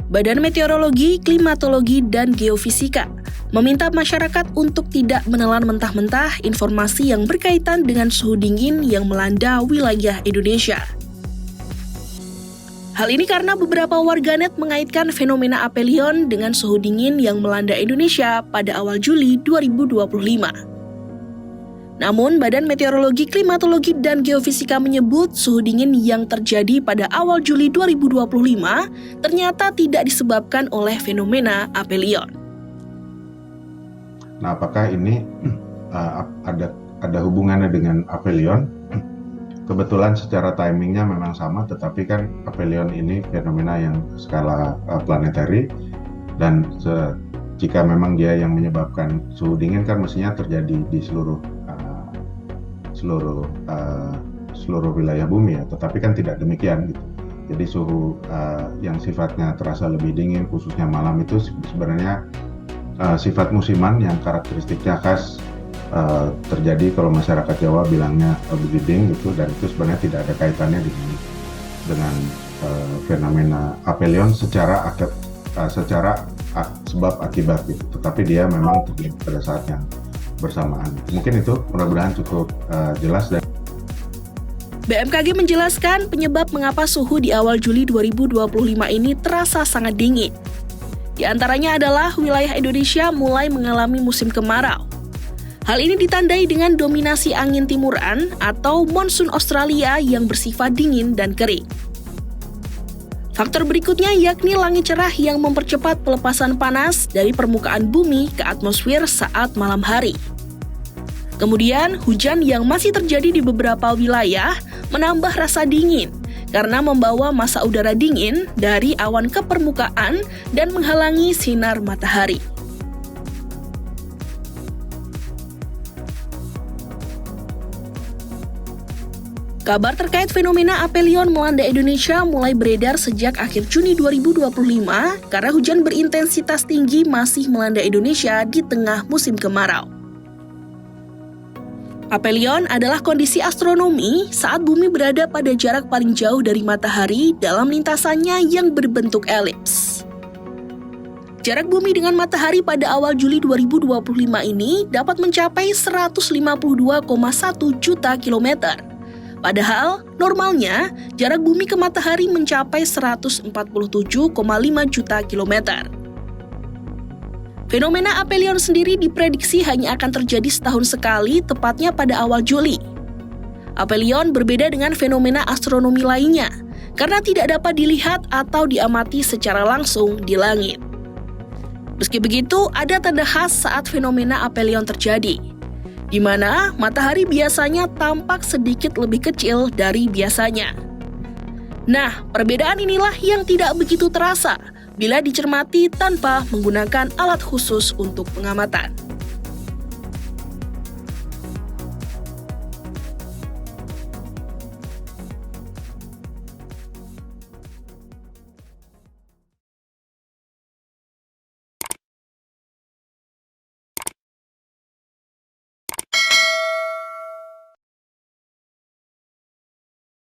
Badan Meteorologi, Klimatologi, dan Geofisika meminta masyarakat untuk tidak menelan mentah-mentah informasi yang berkaitan dengan suhu dingin yang melanda wilayah Indonesia. Hal ini karena beberapa warganet mengaitkan fenomena aphelion dengan suhu dingin yang melanda Indonesia pada awal Juli 2025. Namun, Badan Meteorologi, Klimatologi, dan Geofisika menyebut suhu dingin yang terjadi pada awal Juli 2025 ternyata tidak disebabkan oleh fenomena aphelion. Nah, apakah ini ada hubungannya dengan aphelion? Kebetulan secara timingnya memang sama, tetapi kan aphelion ini fenomena yang skala planetary, dan jika memang dia yang menyebabkan suhu dingin kan mestinya terjadi di seluruh wilayah bumi ya, tetapi kan tidak demikian gitu. Jadi suhu yang sifatnya terasa lebih dingin khususnya malam itu sebenarnya sifat musiman yang karakteristiknya khas terjadi kalau masyarakat Jawa bilangnya begiding gitu, dan itu sebenarnya tidak ada kaitannya dengan fenomena aphelion secara sebab akibat gitu, tetapi dia memang terjadi pada saat yang bersamaan. Mungkin itu mudah-mudahan cukup jelas. BMKG menjelaskan penyebab mengapa suhu di awal Juli 2025 ini terasa sangat dingin. Di antaranya adalah wilayah Indonesia mulai mengalami musim kemarau. Hal ini ditandai dengan dominasi angin timuran atau monsun Australia yang bersifat dingin dan kering. Faktor berikutnya yakni langit cerah yang mempercepat pelepasan panas dari permukaan bumi ke atmosfer saat malam hari. Kemudian, hujan yang masih terjadi di beberapa wilayah menambah rasa dingin karena membawa massa udara dingin dari awan ke permukaan dan menghalangi sinar matahari. Kabar terkait fenomena aphelion melanda Indonesia mulai beredar sejak akhir Juni 2025 karena hujan berintensitas tinggi masih melanda Indonesia di tengah musim kemarau. Aphelion adalah kondisi astronomi saat bumi berada pada jarak paling jauh dari matahari dalam lintasannya yang berbentuk elips. Jarak bumi dengan matahari pada awal Juli 2025 ini dapat mencapai 152,1 juta kilometer. Padahal, normalnya, jarak bumi ke matahari mencapai 147,5 juta kilometer. Fenomena aphelion sendiri diprediksi hanya akan terjadi setahun sekali, tepatnya pada awal Juli. Aphelion berbeda dengan fenomena astronomi lainnya, karena tidak dapat dilihat atau diamati secara langsung di langit. Meski begitu, ada tanda khas saat fenomena aphelion terjadi, di mana matahari biasanya tampak sedikit lebih kecil dari biasanya. Nah, perbedaan inilah yang tidak begitu terasa bila dicermati tanpa menggunakan alat khusus untuk pengamatan.